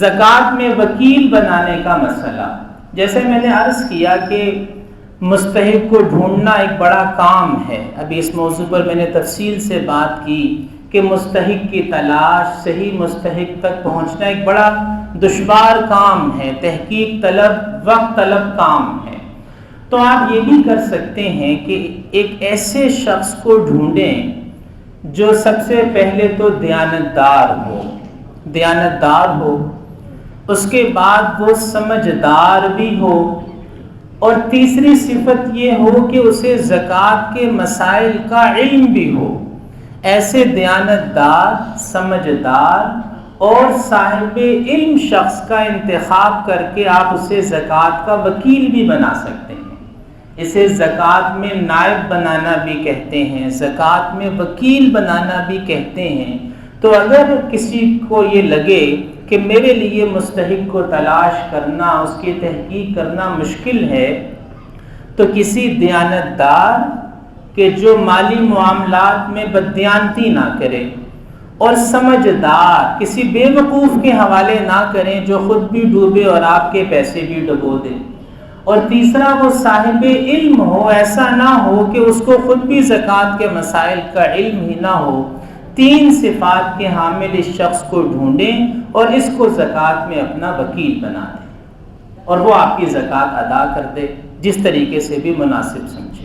زکوٰۃ میں وکیل بنانے کا مسئلہ، جیسے میں نے عرض کیا کہ مستحق کو ڈھونڈنا ایک بڑا کام ہے۔ ابھی اس موضوع پر میں نے تفصیل سے بات کی کہ مستحق کی تلاش، صحیح مستحق تک پہنچنا ایک بڑا دشوار کام ہے، تحقیق طلب، وقت طلب کام ہے۔ تو آپ یہ بھی کر سکتے ہیں کہ ایک ایسے شخص کو ڈھونڈیں جو سب سے پہلے تو دیانتدار ہو، اس کے بعد وہ سمجھدار بھی ہو، اور تیسری صفت یہ ہو کہ اسے زکوٰۃ کے مسائل کا علم بھی ہو۔ ایسے دیانتدار، سمجھدار اور صاحب علم شخص کا انتخاب کر کے آپ اسے زکوٰۃ کا وکیل بھی بنا سکتے ہیں۔ اسے زکوٰۃ میں نائب بنانا بھی کہتے ہیں، زکوٰۃ میں وکیل بنانا بھی کہتے ہیں۔ تو اگر کسی کو یہ لگے کہ میرے لیے مستحق کو تلاش کرنا، اس کی تحقیق کرنا مشکل ہے، تو کسی دیانتدار کہ جو مالی معاملات میں بددیانتی نہ کرے، اور سمجھدار، کسی بے وقوف کے حوالے نہ کریں جو خود بھی ڈوبے اور آپ کے پیسے بھی ڈبو دے، اور تیسرا وہ صاحب علم ہو، ایسا نہ ہو کہ اس کو خود بھی زکوٰۃ کے مسائل کا علم ہی نہ ہو۔ تین صفات کے حامل اس شخص کو ڈھونڈیں اور اس کو زکوٰۃ میں اپنا وکیل بنا دیں، اور وہ آپ کی زکوٰۃ ادا کر دے جس طریقے سے بھی مناسب سمجھے۔